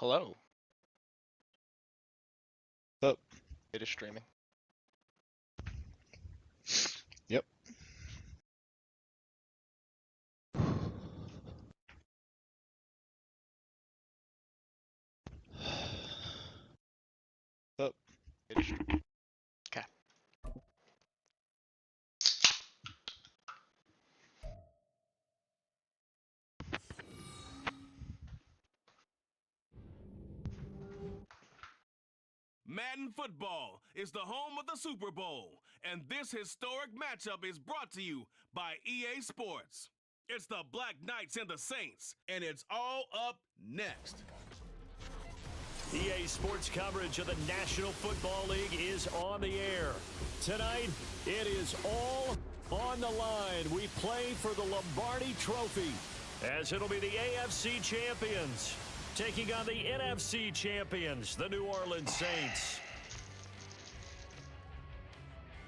Hello. Up. It is streaming. Yep. Up. It is. Okay. Madden football is the home of the Super Bowl, and this historic matchup is brought to you by EA Sports. It's the Black Knights and the Saints, and it's all up next. EA Sports coverage of the National Football League is on the air. Tonight, it is all on the line. We play for the Lombardi Trophy, as it'll be the AFC champions taking on the NFC champions, the New Orleans Saints.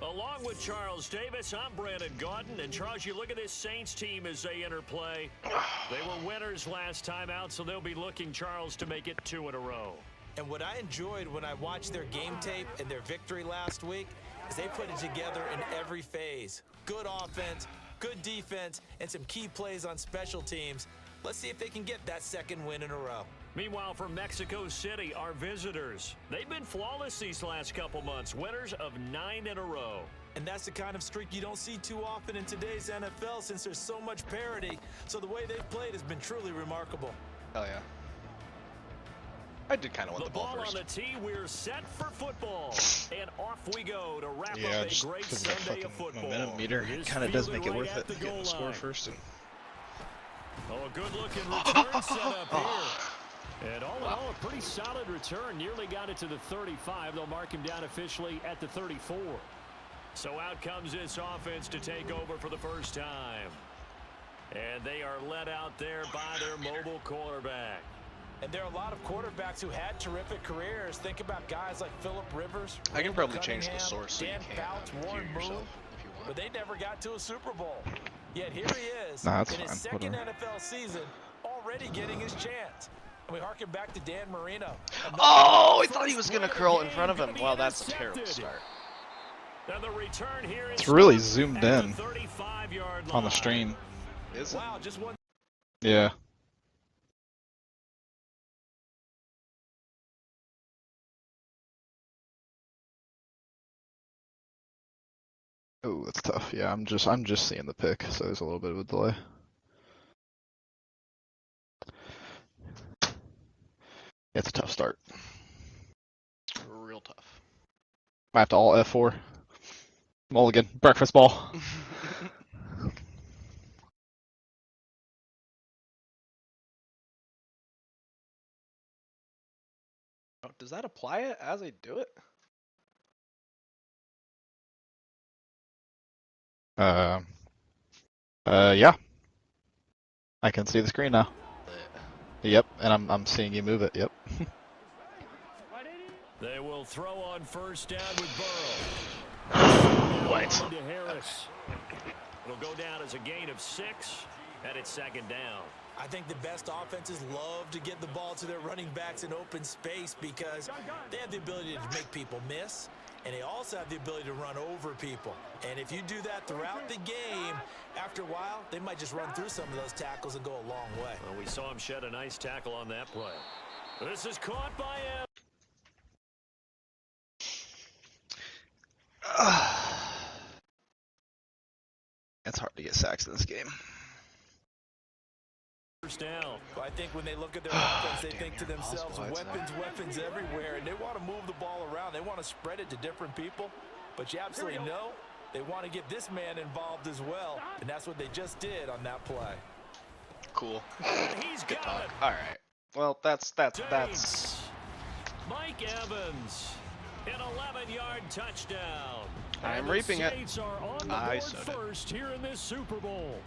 Along with Charles Davis, I'm Brandon Gaudin. And Charles, you look at this Saints team as they enter play. They were winners last time out, so they'll be looking, Charles, to make it 2 in a row. And what I enjoyed when I watched their game tape and their victory last week is they put it together in every phase. Good offense, good defense, and some key plays on special teams. Let's see if they can get that second win in a row. Meanwhile, from Mexico City, our visitors, they've been flawless these last couple months, winners of 9 in a row. And that's the kind of streak you don't see too often in today's NFL since there's so much parity. So the way they've played has been truly remarkable. Hell yeah. I did kind of want The the ball ball first. on the tee, we're set for football. And off we go to wrap Yeah, up a just great because the Sunday of fucking football. momentum meter It is kind of does fielded make it right worth at it the to get goal the score line. first. And Oh, a good-looking return set up here. And all in all, a pretty solid return. Nearly got it to the 35. They'll mark him down officially at the 34. So out comes this offense to take over for the first time. And they are led out there by their mobile quarterback. And there are a lot of quarterbacks who had terrific careers. Think about guys like Phillip Rivers. I can Randall probably change the Cunningham, source so you Dan can Fouts, view Warren Moon, yourself if you want. but they never got to a Super Bowl. Yet here he is Nah, that's in his fine. second Whatever. NFL season, already getting his chance. And we harken back to Dan Marino. Oh, I thought he was going to curl in front of him. Wow, that's a terrible start. Now the return here is it's really zoomed at in the 35-yard on the line. stream. Is it? Wow, just one. Yeah. Oh, that's tough. Yeah, I'm just seeing the pick, so there's a little bit of a delay. It's a tough start. Real tough. Might have to all F4. Mulligan, breakfast ball. Oh, does that apply it as I do it? Yeah. I can see the screen now. Yeah. Yep, and I'm seeing you move it. Yep. They will throw on first down with Burrow. What? To Harris. It'll go down as a gain of 6, and it's second down. I think the best offenses love to get the ball to their running backs in open space because they have the ability to make people miss, and they also have the ability to run over people. And if you do that throughout the game, after a while, they might just run through some of those tackles and go a long way. Well, we saw him shed a nice tackle on that play. This is caught by him. It's hard to get sacks in this game. First down. But I think when they look at their offense, they Damn, think to you're themselves, impossible. weapons everywhere, and they want to move the ball around. They want to spread it to different people, but you absolutely know they want to get this man involved as well, and that's what they just did on that play. Cool. He's Good got talk. it. All right. Well, that's. Saints. Mike Evans, an 11-yard touchdown. I'm And the reaping it. Saints are on the I board sowed it. first here in this Super Bowl.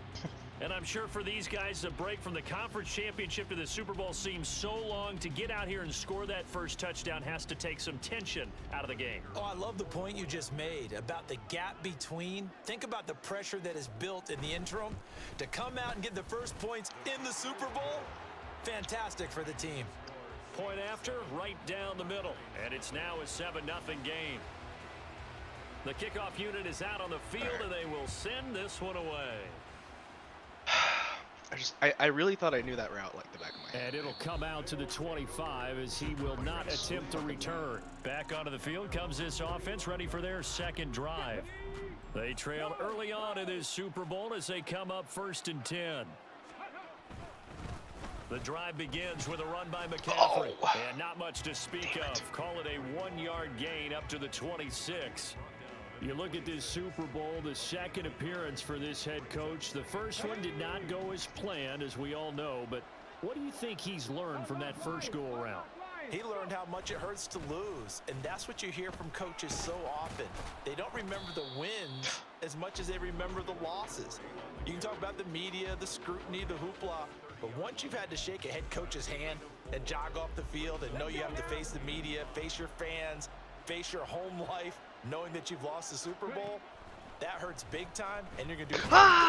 And I'm sure for these guys, the break from the conference championship to the Super Bowl seems so long. To get out here and score that first touchdown has to take some tension out of the game. Oh, I love the point you just made about the gap between. Think about the pressure that is built in the interim. To come out and get the first points in the Super Bowl, fantastic for the team. point after, right down the middle. And it's now a 7-0 game. The kickoff unit is out on the field, and they will send this one away. I really thought I knew that route like the back of my head. And it'll come out to the 25 as he will not attempt to return. Back onto the field comes this offense, ready for their second drive. They trail early on in this Super Bowl as they come up 1st and 10. The drive begins with a run by McCaffrey. And not much to speak of. Call it a 1-yard gain up to the 26. You look at this Super Bowl, the second appearance for this head coach. The first one did not go as planned, as we all know. But what do you think he's learned from that first go-around? He learned how much it hurts to lose, and that's what you hear from coaches so often. They don't remember the wins as much as they remember the losses. You can talk about the media, the scrutiny, the hoopla, but once you've had to shake a head coach's hand and jog off the field and know you have to face the media, face your fans, face your home life, knowing that you've lost the Super Bowl, that hurts big time, and you're going to do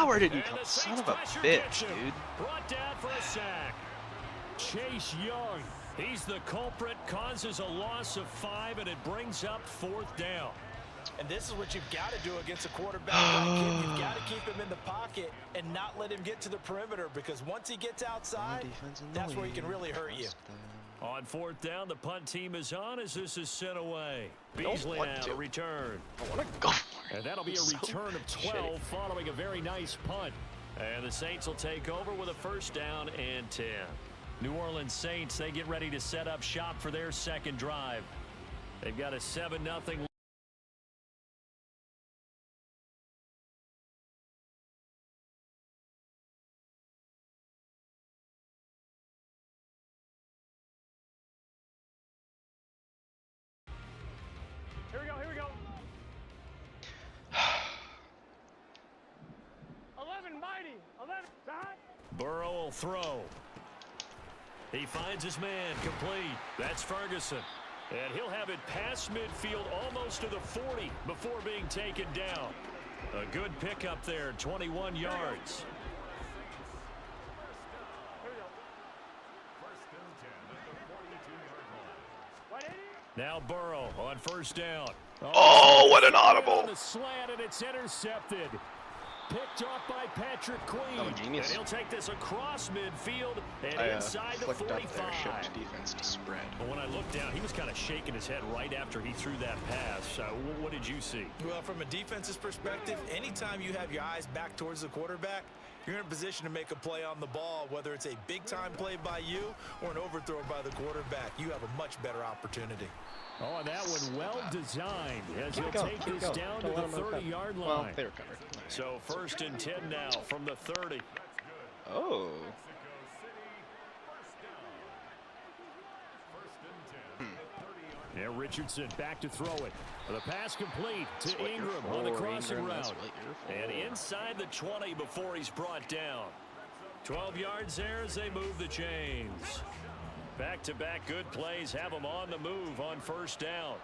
Where did he come? Son of a bitch, dude. Brought down for a sack. Chase Young, he's the culprit, causes a loss of 5, and it brings up 4th down. And this is what you've got to do against a quarterback like him. You've got to keep him in the pocket and not let him get to the perimeter, because once he gets outside, that's where he can really hurt you. On 4th down, the punt team is on as this is sent away. Beasley now to return. I want to go for it. And that'll be a return of 12 following a very nice punt. And the Saints will take over with a 1st down and 10. New Orleans Saints, they get ready to set up shop for their second drive. They've got a 7-0 Here we go. 11, mighty. 11, side. Burrow will throw. He finds his man complete. That's Ferguson. And he'll have it past midfield almost to the 40 before being taken down. A good pickup there, 21 yards. Now Burrow on 1st down. Oh, what an audible. On the slant, and it's intercepted. Picked off by Patrick Queen. Oh, genius. And he'll take this across midfield and inside the flicked 45. up there, shift defense to spread. But when I looked down, he was kind of shaking his head right after he threw that pass. What did you see? Well, from a defense's perspective, anytime you have your eyes back towards the quarterback, you're in a position to make a play on the ball, whether it's a big-time play by you or an overthrow by the quarterback. You have a much better opportunity. Oh, and that one well designed as he'll take this down to the 30-yard line. Well, they recovered. So 1st and 10 now from the 30. Oh. Now Richardson back to throw it. The pass complete to Ingram on the crossing route. And inside the 20 before he's brought down. 12 yards there as they move the chains. Back-to-back good plays have them on the move on 1st down.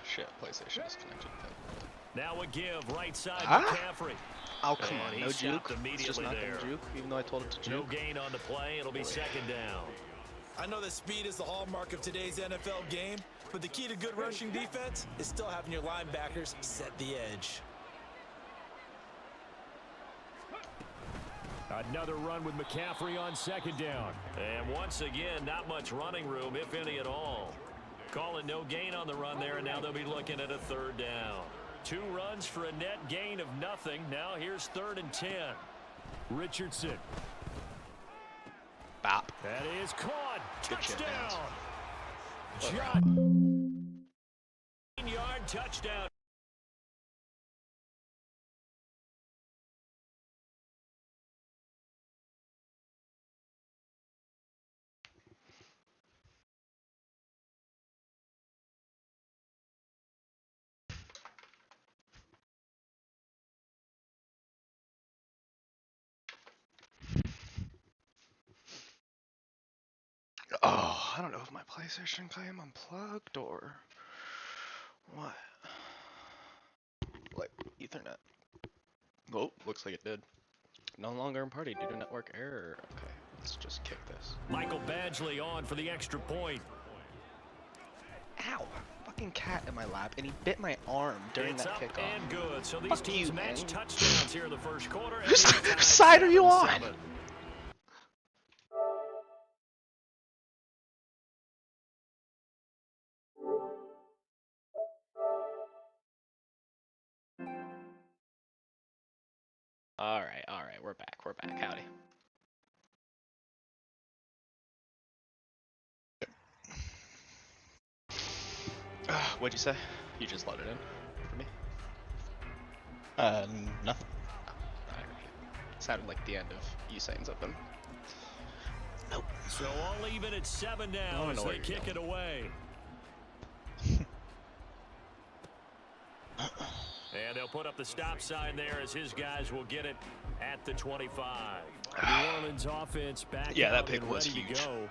Shit, PlayStation is connected. Now a give right side McCaffrey. Oh, come And on, no he's stopped juke. It's just immediately not there. gonna juke, even though I told it to No juke. gain on the play. It'll be 2nd down. I know that speed is the hallmark of today's NFL game, but the key to good rushing defense is still having your linebackers set the edge. Another run with McCaffrey on 2nd down. And once again, not much running room, if any at all. Calling no gain on the run there, and now they'll be looking at a 3rd down. 2 runs for a net gain of nothing. Now here's 3rd and 10. Richardson. Bop. That is caught. Good shit, Touchdown. Vance. John. 9-yard touchdown. Oh, I don't know if my PlayStation came unplugged or what. Like Ethernet. Oh, looks like it did. No longer in party due to network error. Okay, let's just kick this. Michael Badgley on for the extra point. Ow! Fucking cat in my lap, and he bit my arm during It's that up kickoff. and good. So these Fuck teams you, match man. touchdowns here in the first quarter. Whose side are you on? 7-7. Alright, we're back, howdy. What'd you say? You just let it in for me? Nothing. I heard you. Sounded like the end of you saying something. Nope. So all even at 7 now as they kick it away. And they'll put up the stop sign there as his guys will get it at the 25. New Orleans offense back Yeah, that out pick and was ready huge. to go.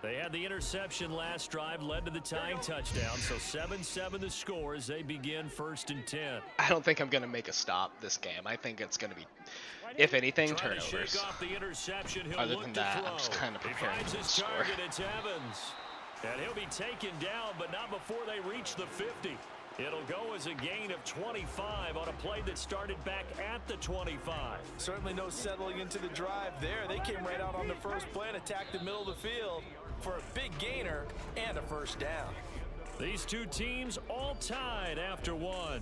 They had the interception last drive, led to the tying touchdown. So 7-7 the score as they begin 1st and 10. I don't think I'm gonna make a stop this game. I think it's gonna be, if anything, Trying to turnovers. shake off the interception. He'll Other look than to that, throw. I'm just kind of He preparing finds for the his score. target. It's Evans. And he'll be taken down, but not before they reach the 50. It'll go as a gain of 25 on a play that started back at the 25. Certainly no settling into the drive there. They came right out on the first play and attacked the middle of the field for a big gainer and a first down. These two teams all tied after one.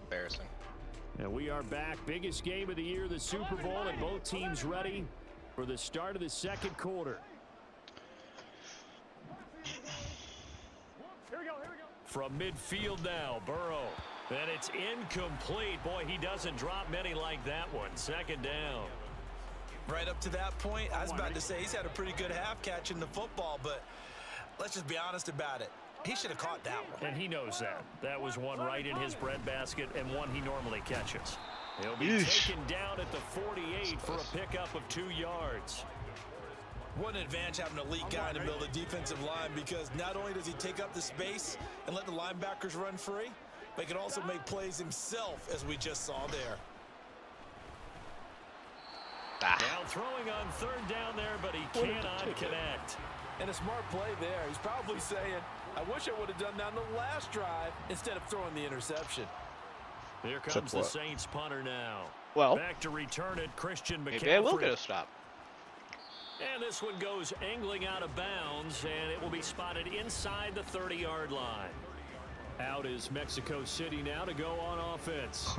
Embarrassing. And we are back. Biggest game of the year, the Super Bowl, and both teams ready for the start of the second quarter. Here we go, here we go. From midfield now, Burrow. And it's incomplete. Boy, he doesn't drop many like that one. Second down. Right up to that point, I was about to say he's had a pretty good half catching the football, but let's just be honest about it. He should have caught that one. And he knows that. That was one right in his breadbasket and one he normally catches. He'll be Yeesh. taken down at the 48 for a pickup of 2 yards. What an advantage having an elite guy in the middle of the defensive line, because not only does he take up the space and let the linebackers run free, but he can also make plays himself, as we just saw there. Now throwing on 3rd down there, but he cannot connect. And a smart play there. He's probably saying, I wish I would have done that on the last drive instead of throwing the interception. Here comes the Saints punter now. Well, Back to return it, Christian McCaffrey. maybe I will get a stop. And this one goes angling out of bounds, and it will be spotted inside the 30-yard line. Out is Mexico City now to go on offense.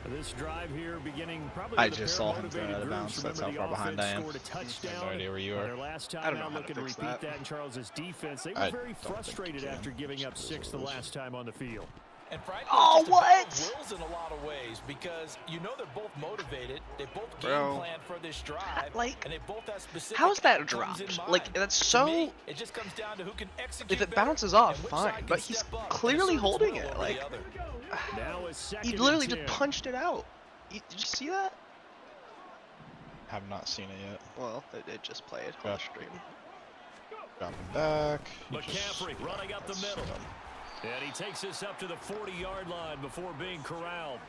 This drive here beginning probably I with a just pair saw of him throw motivated out of groups. bounds. That's Remember, how the far behind I offense am. scored a touchdown. I have no idea where you On are. their last time I don't know out how looking to to fix repeat that. that in Charles's defense. They were I very don't think you frustrated can. after giving up 6 the last time on the field. And frankly, Oh, it's just a battle what? of wills in a lot of ways, because you know they're both motivated. They both game Bro. plan for this drive, Like, and they both have specific How's that outcomes in dropped? mind. Like, that's To so. me, it just comes down to who can execute If it better bounces off, and which fine, side can but he's step up and clearly assert its holding will it, over like- the other. Now a second He literally and just 10. punched it out. Did you see that? Have not seen it yet. Well, it just played on the Gotcha. stream. Dropping back. He McCaffrey running up the that's middle. dumb. And he takes this up to the 40-yard line before being corralled.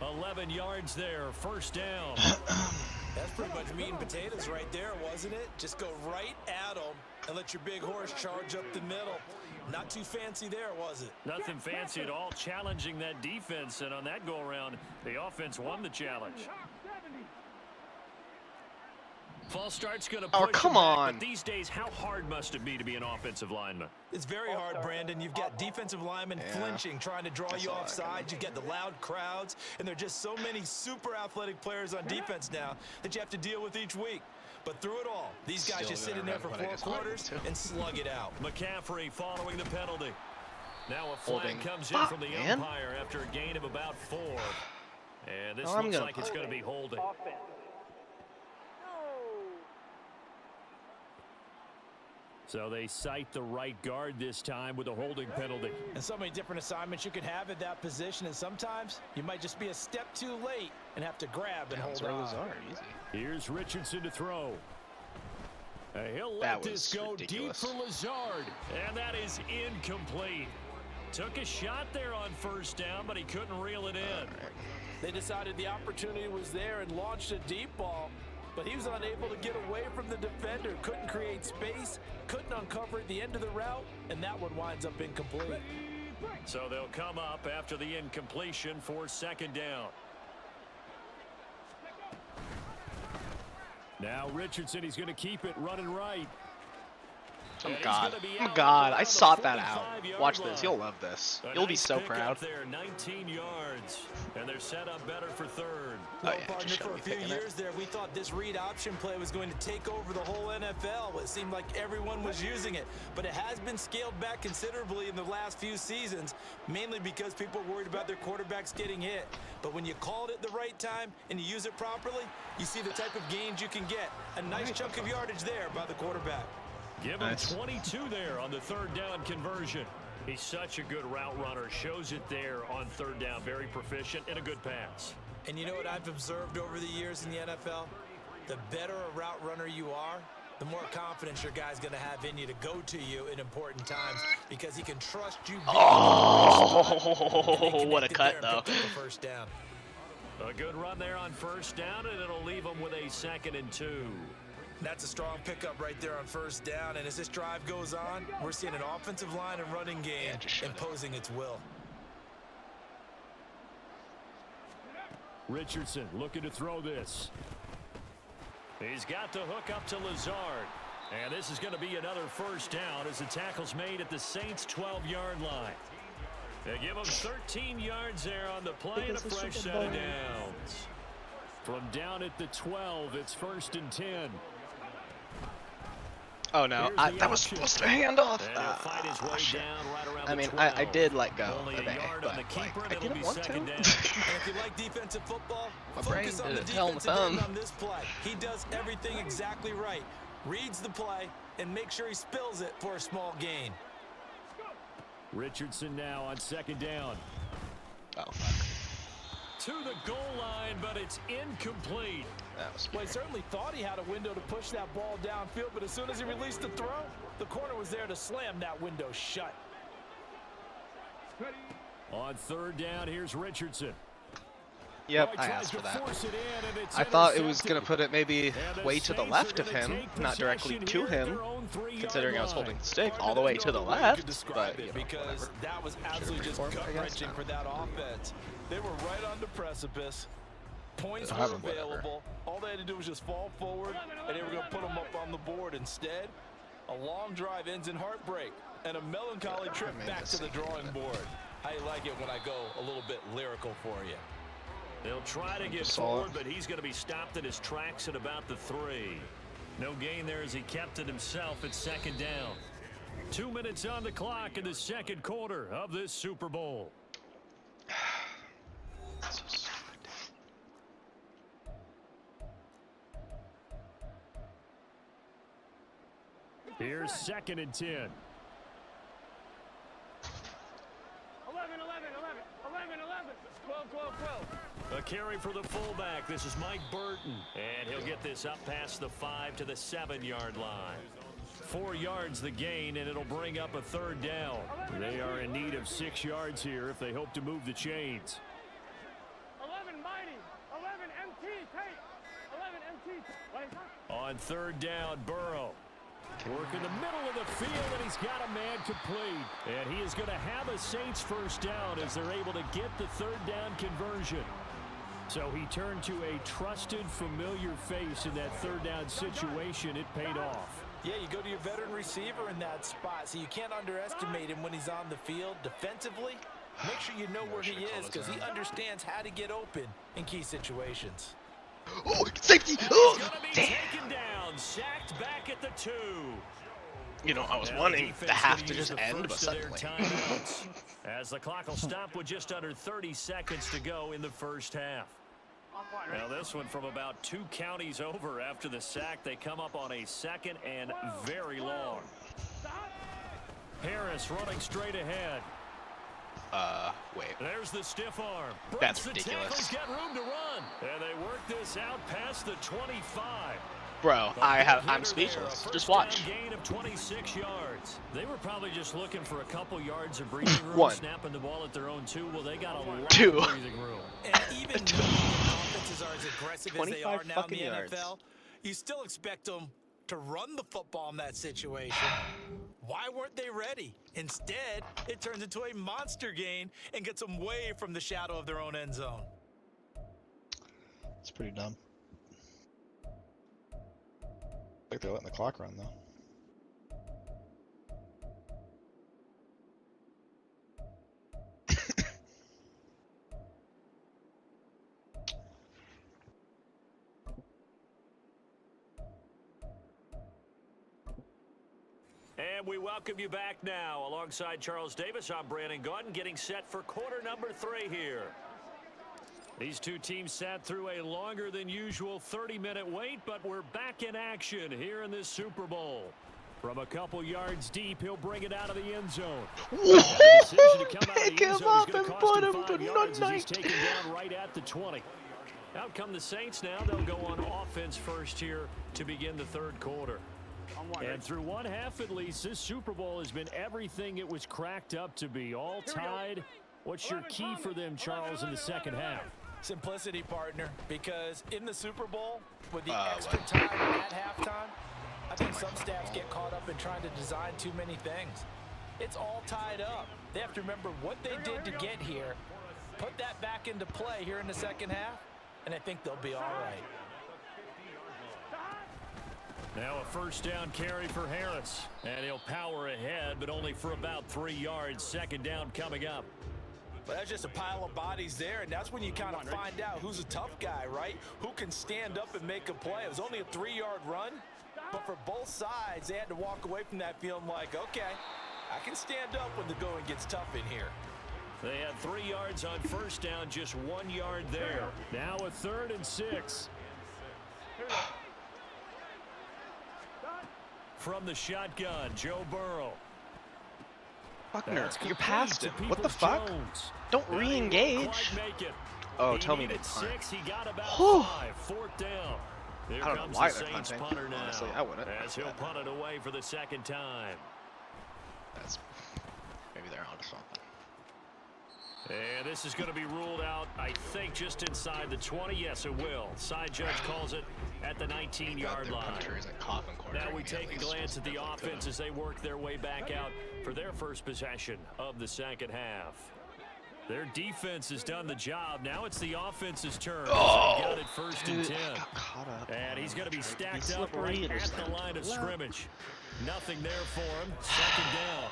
11 yards there, first down. That's pretty much meat and potatoes right there, wasn't it? Just go right at them and let your big horse charge up the middle. Not too fancy there, was it? Nothing fancy at all, challenging that defense. And on that go-around, the offense won the challenge. False start's going to push Oh, come him back, on. But these days, how hard must it be to be an offensive lineman? It's very hard, Brandon. You've got defensive linemen flinching, trying to draw That's you all I off can sides. You've got the loud crowds, and there are just so many super athletic players on defense now that you have to deal with each week. But through it all, these guys Still just sit gonna in there run for what I 4 just wanted quarters to. and slug it out. McCaffrey following the penalty. Now a flag Holding. comes in Fuck, from the man. umpire after a gain of about 4. And this Oh, I'm looks gonna like it's going to be holding. Offense. So they cite the right guard this time with a holding penalty. And so many different assignments you can have at that position, and sometimes you might just be a step too late and have to grab and hold on. Lazard, easy. Here's Richardson to throw. He'll That let this was go ridiculous. deep for Lazard. And that is incomplete. Took a shot there on first down, but he couldn't reel it in. They decided the opportunity was there and launched a deep ball, but he was unable to get away from the defender, couldn't create space, couldn't uncover at the end of the route, and that one winds up incomplete. So they'll come up after the incompletion for second down. Now Richardson, he's going to keep it running right. Oh God, oh God, I sought that out. Watch this, you'll love this. You'll be so proud. There, 19 yards, and they're set up better for third. Well, partner, for a few years there, we thought this read option play was going to take over the whole NFL. It seemed like everyone was using it, but it has been scaled back considerably in the last few seasons, mainly because people are worried about their quarterbacks getting hit. But when you call it at the right time and you use it properly, you see the type of gains you can get. A nice chunk of yardage there by the quarterback. Give him 22 there on the third down conversion. He's such a good route runner. Shows it there on third down. Very proficient and a good pass. And you know what I've observed over the years in the NFL? The better a route runner you are, the more confidence your guy's going to have in you to go to you in important times because he can trust you. Oh, what a cut, though. First down. A good run there on first down, and it'll leave him with a 2nd and 2. That's a strong pickup right there on first down, and as this drive goes on, we're seeing an offensive line and running game imposing its will. Richardson looking to throw this. He's got to hook up to Lazard. And this is going to be another first down as the tackle's made at the Saints' 12-yard line. They give him 13 yards there on the play and a fresh set of downs. From down at the 12, it's 1st and 10. Oh no, that was supposed to hand off. I mean, I did let go of A, but like, I didn't want to. And if you like defensive football, focus on the defensive end on this play. He does everything exactly right. Reads the play and make sure he spills it for a small gain. Richardson now on 2nd down. Oh. To the goal line, but it's incomplete. Well, he certainly thought he had a window to push that ball downfield, but as soon as he released the throw, the corner was there to slam that window shut. On 3rd down, here's Richardson. Yep, I asked for that. I thought it was going to put it maybe way to the left of him, not directly to him, considering I was holding the stick all the way to the left. But, you know, because that was absolutely just gut-wrenching for that offense. They were right on the precipice. Points were available. All they had to do was just fall forward, and they were going to put them up on the board. Instead, a long drive ends in heartbreak and a melancholy trip back to the drawing board. I like it when I go a little bit lyrical for you. They'll try to get forward, but he's going to be stopped in his tracks at about the 3. No gain there as he kept it himself at 2nd down. 2 minutes on the clock in the 2nd quarter of this Super Bowl. So stupid. Here's 2nd and 10. 11, 11, 12, 12, 12. A carry for the fullback. This is Mike Burton. And he'll get this up past the 5 to the 7-yard line. 4 yards the gain, and it'll bring up a 3rd down. They are in need of 6 yards here if they hope to move the chains. 11 mighty, 11 MT tape, 11 MT. On 3rd down, Burrow. Work in the middle of the field, and he's got a man complete. And he is going to have a Saints first down as they're able to get the 3rd down conversion. So he turned to a trusted, familiar face in that 3rd down situation. It paid off. Yeah, you go to your veteran receiver in that spot, so you can't underestimate him when he's on the field defensively. Make sure you know where he is because he understands how to get open in key situations. Oh, safety! Oh, damn. Taken down, sacked back at the 2. You know, I was wanting the half to just end, but suddenly. As the clock will stop with just under 30 seconds to go in the first half. Now this one from about 2 counties over after the sack. They come up on a 2nd and very long. Harris running straight ahead. Wait. There's the stiff arm. That's ridiculous. The tackles get room to run. And they work this out past the 25. Bro, I'm speechless. Just watch. Gain of 26 yards. They were probably just looking for a couple yards of breathing room, 1. snapping the ball at their own 2. Well, they got a lot 2. of breathing room. And even though offenses are as aggressive as they are now in the yards. NFL, you still expect them to run the football in that situation. Why weren't they ready? Instead, it turns into a monster gain and gets them way from the shadow of their own end zone. It's pretty dumb. Like they're letting the clock run though. And we welcome you back now. Alongside Charles Davis, I'm Brandon Gaudin, getting set for quarter number 3 here. These two teams sat through a longer than usual 30-minute wait, but we're back in action here in this Super Bowl. From a couple yards deep, he'll bring it out of the end zone. Pick him up and put him to night. He's taken down right at the 20. Out come the Saints now. They'll go on offense first here to begin the third quarter. And through one half at least, this Super Bowl has been everything it was cracked up to be. All tied. What's your key for them, Charles, in the second half? Simplicity, partner, because in the Super Bowl, with the extra time at halftime, I think some staffs get caught up in trying to design too many things. It's all tied up. They have to remember what they did to get here, put that back into play here in the second half, and I think they'll be all right. Now a first down carry for Harris, and he'll power ahead, but only for about 3 yards. Second down coming up. But that's just a pile of bodies there, and that's when you kind of find out who's a tough guy, right? Who can stand up and make a play. It was only a 3-yard run, but for both sides, they had to walk away from that feeling like, okay, I can stand up when the going gets tough in here. They had 3 yards on first down, just 1 yard there. Now a 3rd and 6. From the shotgun, Joe Burrow. Buckner, you're past him. What the fuck? Don't re-engage. Oh, tell me they punt. Oh. 4th down. I don't know why they're punting. Honestly, I wouldn't. As he'll punt it away for the second time. That's maybe they're onto something. And this is going to be ruled out, I think, just inside the 20. Yes, it will. Side judge calls it at the 19-yard line. Now we take a glance at the offense as they work their way back out for their first possession of the second half. Their defense has done the job. Now it's the offense's turn. Oh, they got it 1st and 10. Got caught up. And he's going to be stacked up right at the line of scrimmage. Nothing there for him. Second down.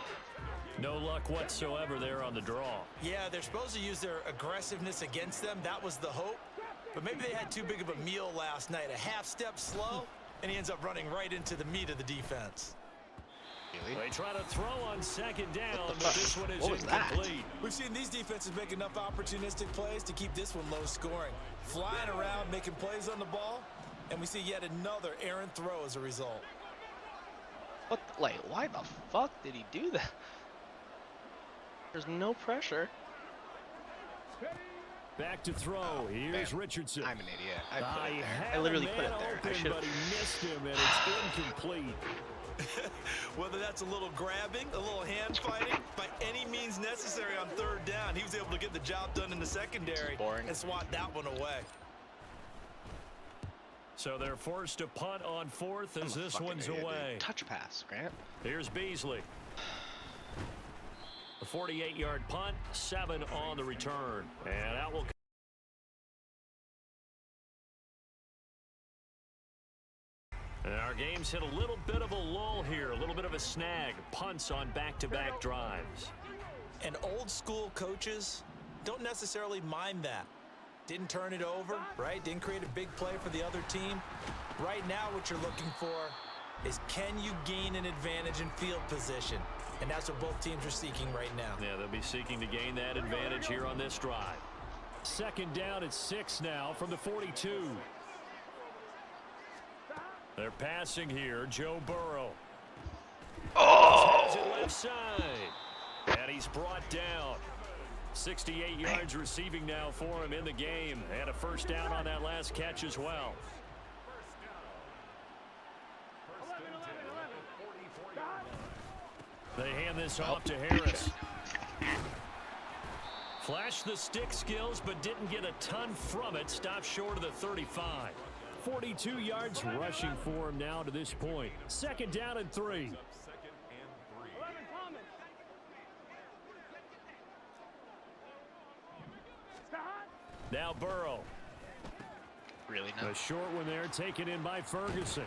No luck whatsoever there on the draw. Yeah, they're supposed to use their aggressiveness against them. That was the hope. But maybe they had too big of a meal last night. A half step slow, and he ends up running right into the meat of the defense. They try to throw on second down, but this one is incomplete. We've seen these defenses make enough opportunistic plays to keep this one low scoring. Flying around, making plays on the ball, and we see yet another errant throw as a result. What? Like, why the fuck did he do that? There's no pressure. Back to throw. Here's Richardson. I'm an idiot. I literally put it there. I should have. But he missed him, and it's incomplete. Whether that's a little grabbing, a little hand fighting, by any means necessary on 3rd down, he was able to get the job done in the secondary and swat that one away. So they're forced to punt on 4th as this one's away. Touch pass, Grant. Here's Beasley. A 48-yard punt, 7 on the return. And out will come. And our game's hit a little bit of a lull here, a little bit of a snag. Punts on back-to-back drives. And old-school coaches don't necessarily mind that. Didn't turn it over, right? Didn't create a big play for the other team. Right now what you're looking for is, can you gain an advantage in field position? And that's what both teams are seeking right now. Yeah, they'll be seeking to gain that advantage here on this drive. Second down at 6 now from the 42. They're passing here. Joe Burrow. Oh! Has it left side. And he's brought down. 68 yards receiving now for him in the game. And a first down on that last catch as well. hand this off to Harris. Flashed the stick skills, but didn't get a ton from it. Stopped short of the 35. 42 yards rushing for him now to this point. 2nd down and 3. Now Burrow. Really no. A short one there taken in by Ferguson.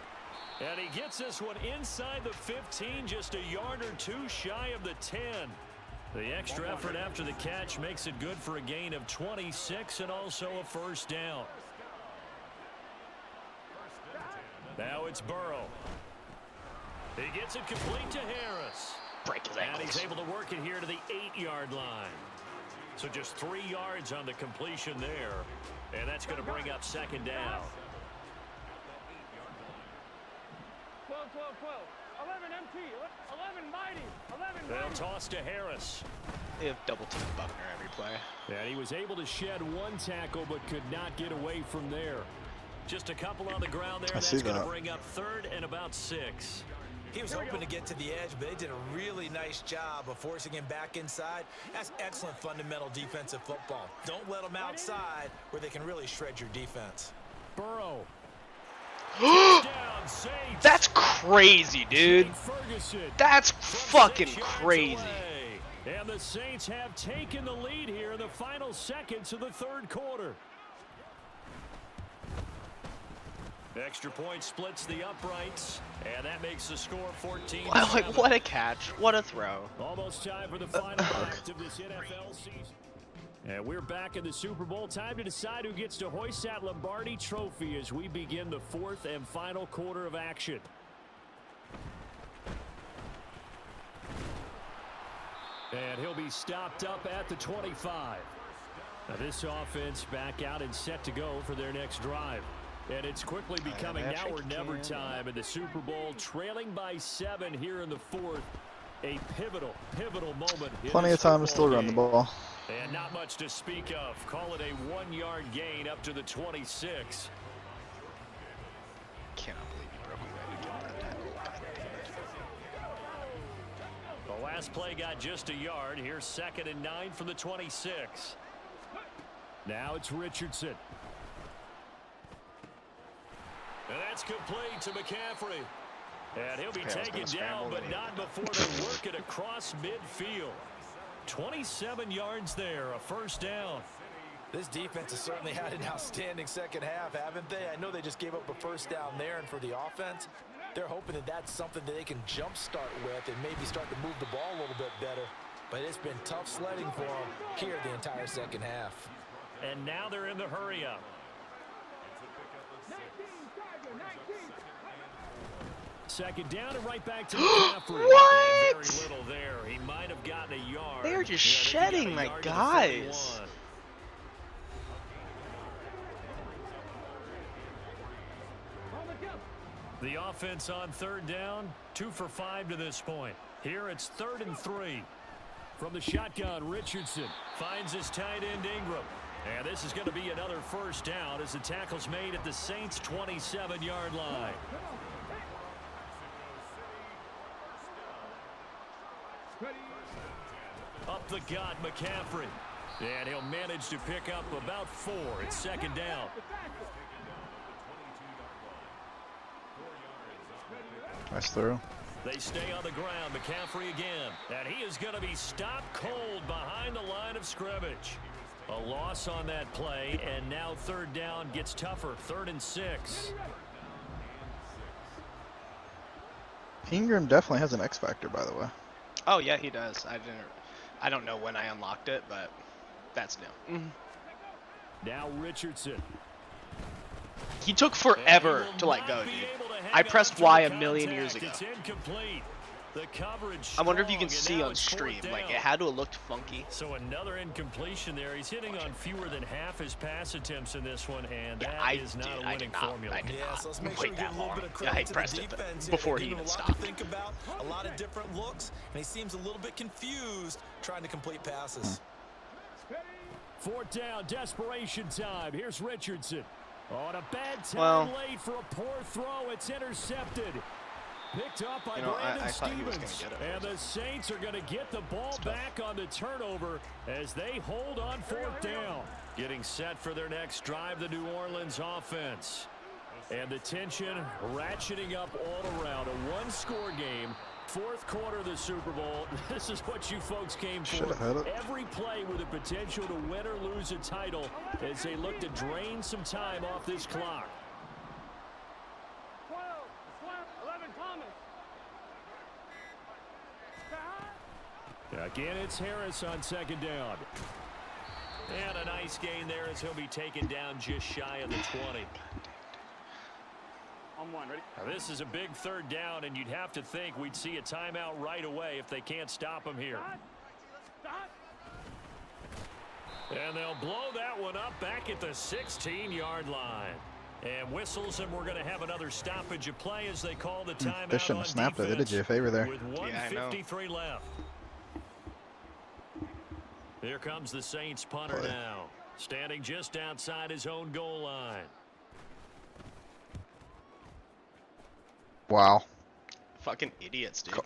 And he gets this one inside the 15, just a yard or two shy of the 10. The extra effort after the catch makes it good for a gain of 26 and also a 1st down. Now it's Burrow. He gets it complete to Harris. Break his And ankles. he's able to work it here to the 8-yard line. So just 3 yards on the completion there. And that's going to bring up 2nd down. 12, 12, 12. 11 MT. 11 mighty. 11 They'll mighty. toss to Harris. They have double team Buckner every play. And he was able to shed 1 tackle but could not get away from there. Just a couple on the ground there. That's going to bring up 3rd and about 6. He was hoping to get to the edge, but they did a really nice job of forcing him back inside. That's excellent fundamental defensive football. Don't let them outside where they can really shred your defense. Burrow. That's crazy, dude. That's fucking crazy. And the Saints have taken the lead here in the final seconds of the 3rd quarter. Extra point splits the uprights, and that makes the score 14. Like, what a catch. What a throw. Almost time for the final act of this NFL season. And we're back in the Super Bowl. Time to decide who gets to hoist that Lombardi trophy as we begin the 4th and final quarter of action. And he'll be stopped up at the 25. Now this offense back out and set to go for their next drive. And it's quickly becoming now or never time in the Super Bowl, trailing by 7 here in the 4th. A pivotal moment. Plenty of time to still run the ball. And not much to speak of. Call it a 1-yard gain up to the 26. Cannot believe he broke away to that tackle. The last play got just a yard. Here's 2nd and 9 from the 26. Now it's Richardson. And that's complete to McCaffrey. And he'll be taken down, but not before they work it across midfield. 27 yards there, a 1st down. This defense has certainly had an outstanding 2nd half, haven't they? I know they just gave up a 1st down there, and for the offense, they're hoping that that's something that they can jumpstart with and maybe start to move the ball a little bit better. But it's been tough sledding for them here the entire 2nd half. And now they're in the hurry-up. 2nd down and right back to McCaffrey. What? Very little there. He might have gotten a yard. They're just shedding like guys. The offense on 3rd down, 2 for 5 to this point. Here it's 3rd and 3. From the shotgun, Richardson finds his tight end Ingram. And this is going to be another 1st down as the tackle's made at the Saints' 27-yard line. Up the gut, McCaffrey. And he'll manage to pick up about 4. It's 2nd down. Nice throw. They stay on the ground. McCaffrey again. And he is going to be stopped cold behind the line of scrimmage. A loss on that play, and now 3rd down gets tougher. 3rd and 6. Ingram definitely has an X factor, by the way. Oh yeah, he does. I don't know when I unlocked it, but that's new. Now Richardson. He took forever to let go, dude. I pressed Y a million years ago. It's incomplete. The coverage I wonder if you can strong, see and on stream. now it's 4th Like, it down. had to have looked funky. So another incompletion there. He's hitting on fewer than half his pass attempts in this one, and Yeah, that is not a winning formula. I did Yeah, not so let's make sure we wait give that a little long. bit of Yeah, I credit to the pressed it defense. before They've he given even a lot stopped. to think about, a lot of different looks, and he seems a little bit confused trying to complete passes. 4th down, desperation time. Here's Richardson. On a bad time Well, late for a poor throw. It's intercepted. Picked up by You know, Brandon I thought he was Stevens. going to get it. And the Saints are going to get the ball back on the turnover as they hold on 4th down. Getting set for their next drive, the New Orleans offense. And the tension ratcheting up all around. A one-score game. 4th quarter of the Super Bowl. This is what you folks came for. Every play with the potential to win or lose a title as they look to drain some time off this clock. 12, 11, Thomas. Again, it's Harris on 2nd down. And a nice gain there as he'll be taken down just shy of the 20. On one, ready? Now, this is a big 3rd down, and you'd have to think we'd see a timeout right away if they can't stop him here. Stop. And they'll blow that one up back at the 16-yard line. And whistles, and we're going to have another stoppage of play as they call the timeout They shouldn't on have snapped it. They did defense you a favor there. with Yeah, I know. 1:53 left. Here comes the Saints punter now, standing just outside his own goal line. Wow. Fucking idiots, dude.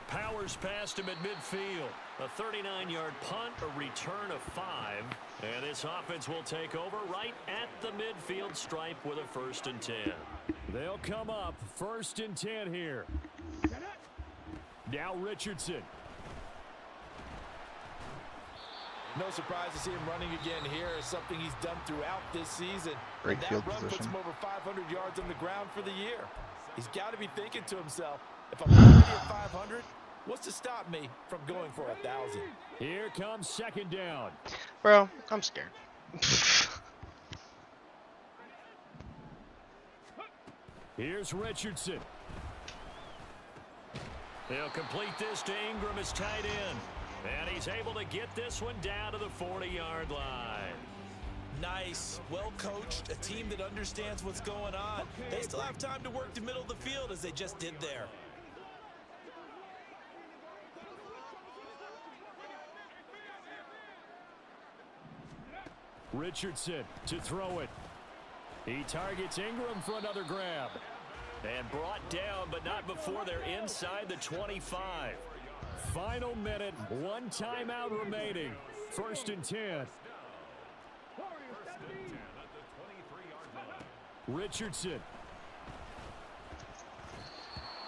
Powers past him at midfield. A 39-yard punt, a return of 5. And this offense will take over right at the midfield stripe with a 1st and 10. They'll come up 1st and 10 here. Now Richardson. No surprise to see him running again here. It's something he's done throughout this season. Great And that field run puts position. him over 500 yards on the ground for the year. He's got to be thinking to himself, if I'm already at 500, what's to stop me from going for 1,000? Here comes 2nd down. Bro, I'm scared. Here's Richardson. He'll complete this to Ingram as tight end. And he's able to get this one down to the 40-yard line. Nice, well coached, a team that understands what's going on. They still have time to work the middle of the field as they just did there. Richardson to throw it. He targets Ingram for another grab. And brought down, but not before they're inside the 25. Final minute, 1 timeout remaining. 1st and 10. Richardson.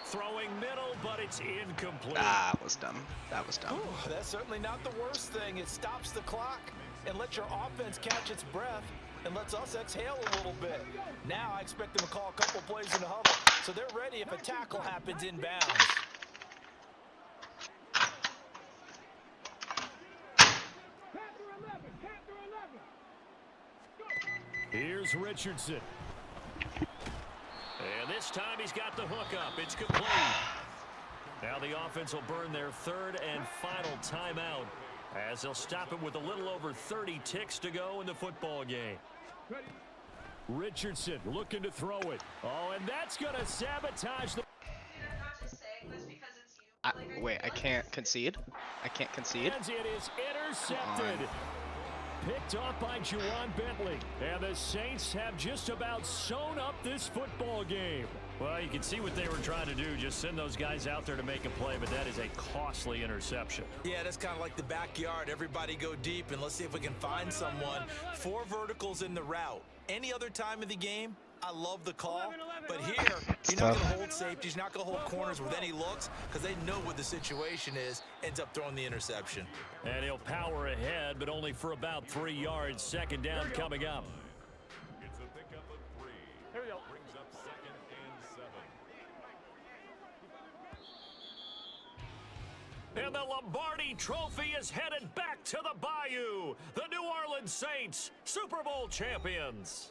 Throwing middle, but it's incomplete. That was dumb. That was dumb. Ooh, that's certainly not the worst thing. It stops the clock and lets your offense catch its breath and lets us exhale a little bit. Now I expect them to call a couple plays in the huddle, so they're ready if a tackle happens inbounds. Here's Richardson. And this time he's got the hook up. It's complete. Now the offense will burn their 3rd and final timeout as they'll stop it with a little over 30 ticks to go in the football game. Richardson looking to throw it. Oh, and that's going to sabotage the... Wait, I can't concede? I can't concede? And it is intercepted. Picked off by Juwan Bentley. And the Saints have just about sewn up this football game. Well, you can see what they were trying to do. Just send those guys out there to make a play, but that is a costly interception. Yeah, that's kind of like the backyard. Everybody go deep, and let's see if we can find someone. 4 verticals in the route. Any other time of the game, I love the call. But here, you're not going to hold safeties. You're not going to hold corners with any looks because they know what the situation is. Ends up throwing the interception. And he'll power ahead, but only for about 3 yards. 2nd down coming up. It's a pickup of 3. Here we go. Brings up 2nd and 7. And the Lombardi Trophy is headed back to the Bayou. The New Orleans Saints, Super Bowl champions.